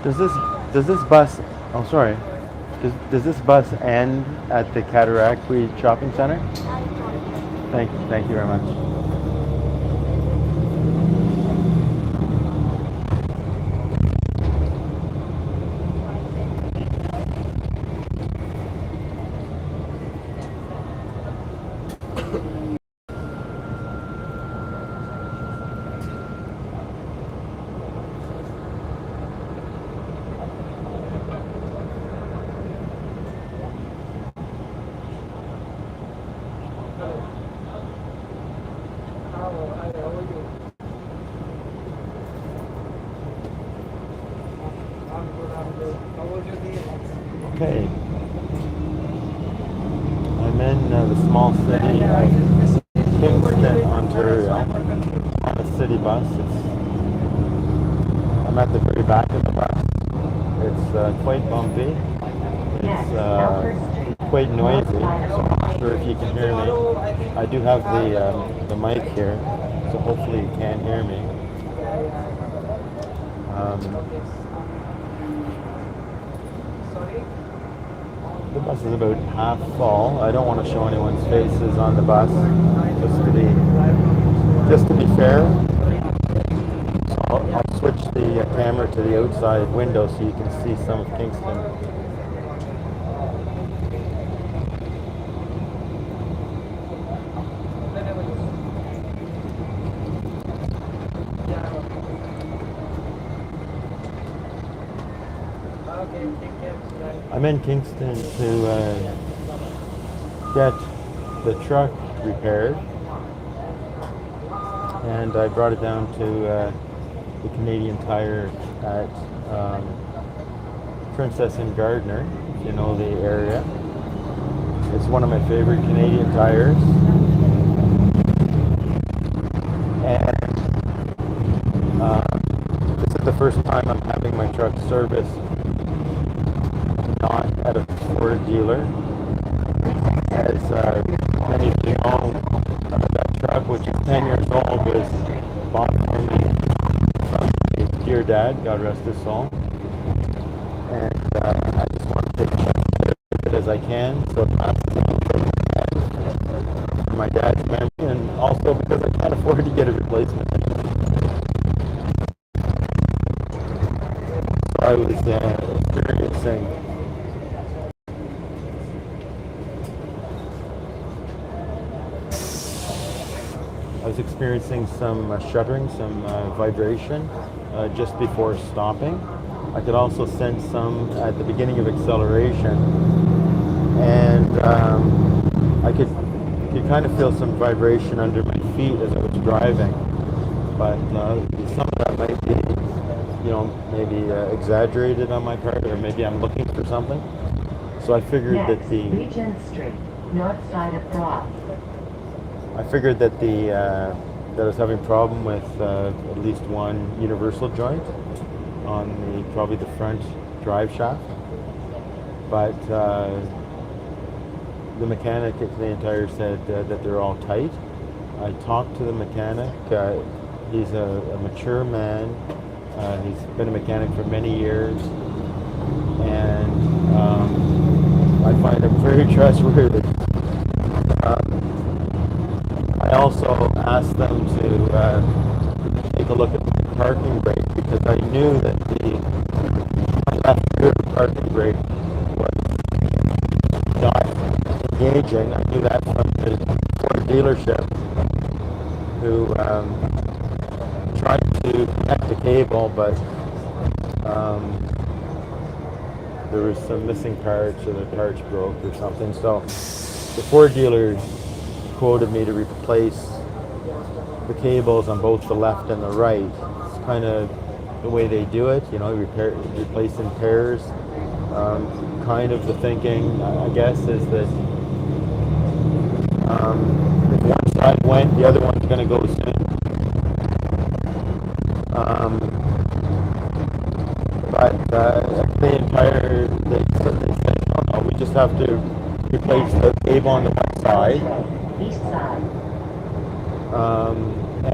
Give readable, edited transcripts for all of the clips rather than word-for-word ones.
Does this does this bus? Oh, sorry. Does this bus end at the Cataract Shopping Center? Thank you very much. Okay, I'm in the small city of Kingston, Ontario, on a city bus. I'm at the very back of the bus. It's quite bumpy. It's quite noisy, so I'm not sure if you can hear me. I do have the mic here, so hopefully you can hear me. The bus is about half full. I don't want to show anyone's faces on the bus, just to be fair. So I'll switch the camera to the outside window so you can see some of Kingston. I'm in Kingston to get the truck repaired, and I brought it down to the Canadian Tire at Princess and Gardner, if you know the area. It's one of my favorite Canadian tires, and this is the first time I'm having my truck serviced not at a Ford dealer. As many of you know, that truck, which is 10 years old, was bought for me from my dear dad, God rest his soul. And I just want to take as care of it as I can, so it passes on for my dad's memory, and also because I can't afford to get a replacement. So I was experiencing some shuddering, some vibration just before stopping. I could also sense some at the beginning of acceleration, and I could kind of feel some vibration under my feet as I was driving. But some of that might be, maybe exaggerated on my part, or maybe I'm looking for something. So I figured that Regent Street, north side of Broad. I figured that that I was having a problem with at least one universal joint on probably the front drive shaft. But the mechanic at Canadian Tire said that they're all tight. I talked to the mechanic. He's a mature man. He's been a mechanic for many years, and I find him very trustworthy. I also asked them to take a look at my parking brake, because I knew that my left rear parking brake was not engaging. I knew that from the Ford dealership, who tried to connect the cable, but there was some missing parts, or the parts broke or something. So the Ford dealer quoted me to replace the cables on both the left and the right. It's kind of the way they do it, replace in pairs. Kind of the thinking, I guess, is that if one side went, the other one's going to go soon. But the entire, they said, no, we just have to replace the cable on the one side. East side.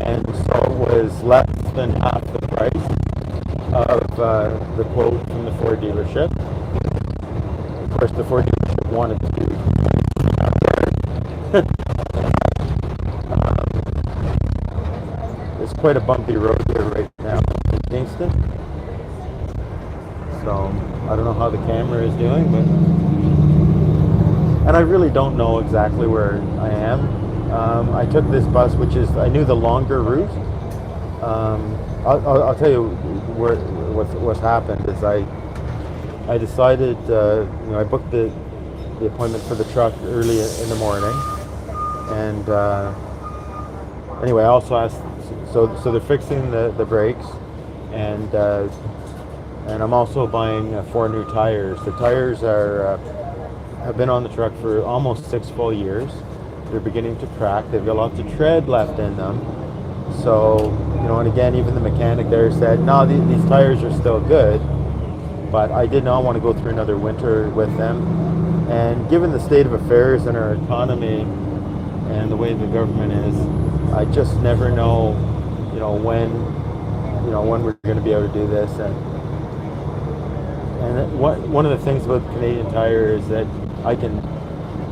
And so it was less than half the price. of the quote from the Ford dealership. Of course, the Ford dealership wanted to do it's quite a bumpy road here right now in Kingston. So I don't know how the camera is doing, but and I really don't know exactly where I am. I took this bus, which is I knew the longer route. I'll tell you what's happened is I decided I booked the appointment for the truck early in the morning, and anyway I also asked so they're fixing the brakes, and I'm also buying 4 new tires. The tires have been on the truck for almost 6 full years. They're beginning to crack. They've got lots of tread left in them. So, and again, even the mechanic there said, no, these tires are still good, but I did not want to go through another winter with them. And given the state of affairs in our economy and the way the government is, I just never know, when we're going to be able to do this. And one of the things about Canadian Tire is that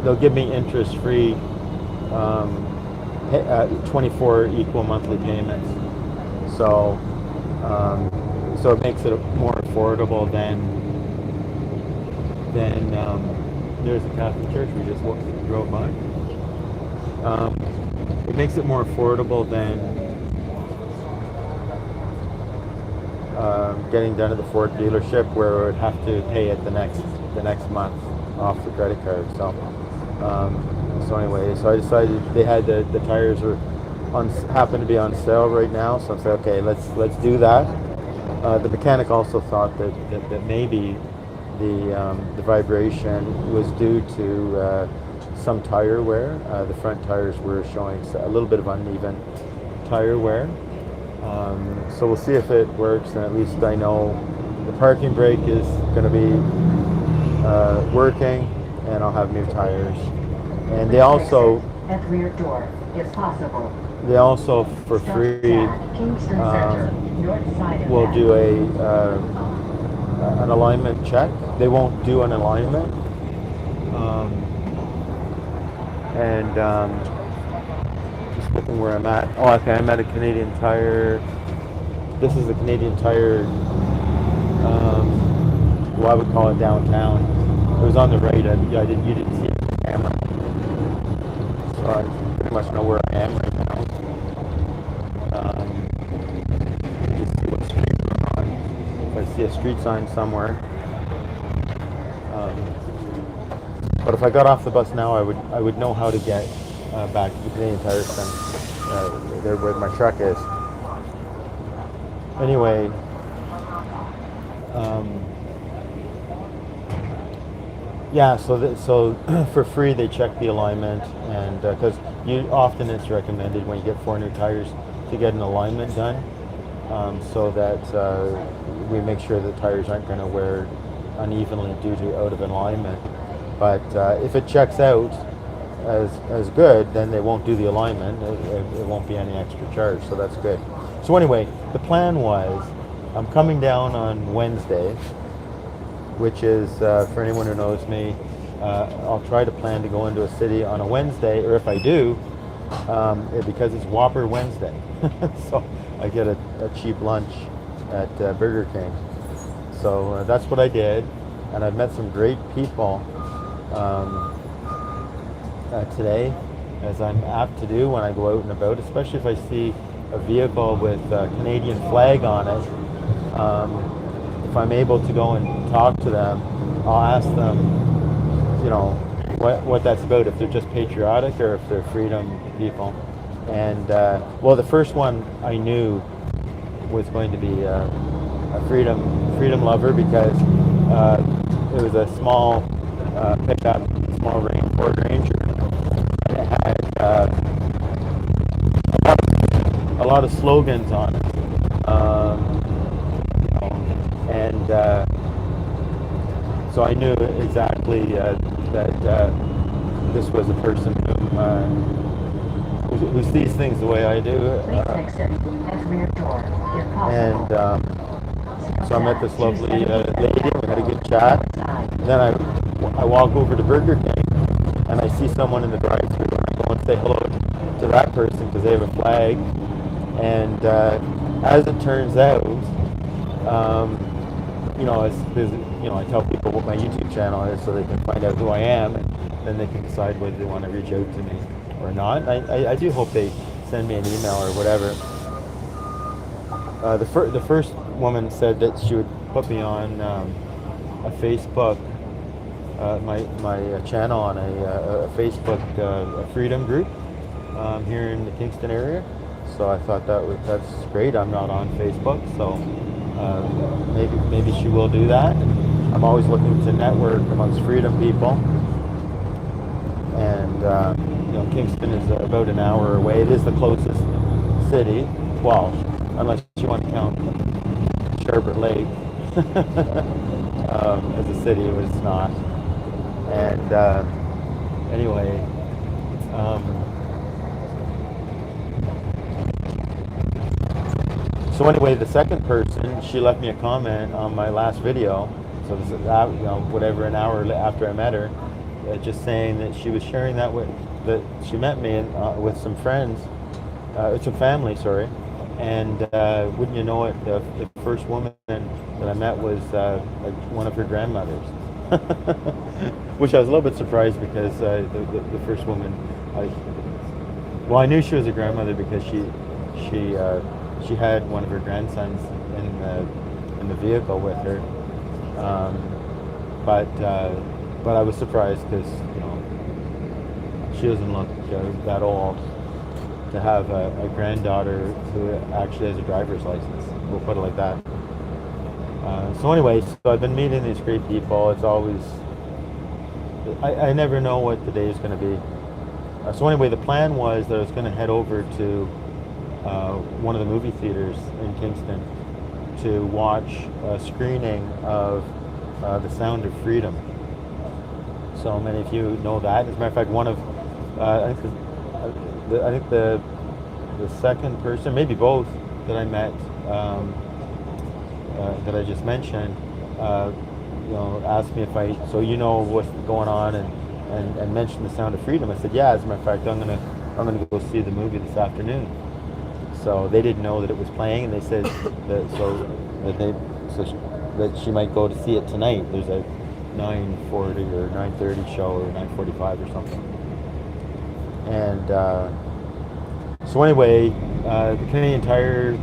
they'll give me interest-free 24 equal monthly payments. So it makes it more affordable than there's a Catholic church we just drove by. It makes it more affordable than getting done at the Ford dealership, where I would have to pay it the next month off the credit card. So anyway, so I decided they had the tires happen to be on sale right now. So I said, okay, let's do that. The mechanic also thought that maybe the vibration was due to some tire wear. The front tires were showing a little bit of uneven tire wear. So we'll see if it works, and at least I know the parking brake is going to be working, and I'll have new tires. And they also at rear door, if possible. They also, for free, will do an alignment check. They won't do an alignment, just looking where I'm at. Oh, okay, I'm at a Canadian Tire. This is the Canadian Tire. I would call it downtown. It was on the right. You didn't see it on the camera. So I pretty much know where I am right now. Just see what street we're on. If I see a street sign somewhere. But if I got off the bus now, I would know how to get back to the Canadian Tire Center, there where my truck is. Anyway, so for free they check the alignment, and because often it's recommended when you get 4 new tires to get an alignment done, so that we make sure the tires aren't going to wear unevenly due to out of alignment. But if it checks out as good, then they won't do the alignment. It won't be any extra charge, so that's good. So anyway, the plan was I'm coming down on Wednesday, which is, for anyone who knows me, I'll try to plan to go into a city on a Wednesday, or if I do, because it's Whopper Wednesday. So I get a cheap lunch at Burger King. So that's what I did, and I've met some great people today, as I'm apt to do when I go out and about, especially if I see a vehicle with a Canadian flag on it. If I'm able to go and talk to them, I'll ask them, what that's about, if they're just patriotic or if they're freedom people. And the first one I knew was going to be a freedom lover, because it was a small pickup, small Ford Ranger, and it had a lot of slogans on it. So I knew exactly that this was a person who sees things the way I do. So I met this lovely lady, and we had a good chat. Then I walk over to Burger King, and I see someone in the drive-thru, and I go and say hello to that person because they have a flag. And as it turns out, I tell people what my YouTube channel is so they can find out who I am, and then they can decide whether they want to reach out to me or not. I do hope they send me an email or whatever. The first woman said that she would put me on a Facebook, my channel on a Facebook freedom group here in the Kingston area. So I thought that's great. I'm not on Facebook, so maybe she will do that. I'm always looking to network amongst freedom people, and Kingston is about an hour away. It is the closest city. Well, unless you want to count Sherbert Lake as a city, it was not. And anyway, so anyway, the second person, she left me a comment on my last video. So this is whatever, an hour after I met her, just saying that she was sharing that she met me with some friends, some family, sorry. And wouldn't you know it, the first woman that I met was one of her grandmothers, which I was a little bit surprised because the first woman, I knew she was a grandmother because she had one of her grandsons in the vehicle with her, but I was surprised because she doesn't look that old to have a granddaughter who actually has a driver's license. We'll put it like that. So anyway, so I've been meeting these great people. It's always, I never know what the day is going to be. So anyway, the plan was that I was going to head over to one of the movie theaters in Kingston to watch a screening of The Sound of Freedom. So many of you know that. As a matter of fact, one of I think the second person, maybe both, that I met that I just mentioned, asked me if what's going on and mentioned The Sound of Freedom. I said, yeah. As a matter of fact, I'm gonna go see the movie this afternoon. So they didn't know that it was playing, and they said that she might go to see it tonight. There's a 9:40 or 9:30 show, or 9:45 or something. And so anyway, the Canadian Tire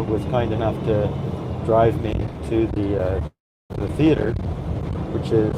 was kind enough to drive me to the theater, which is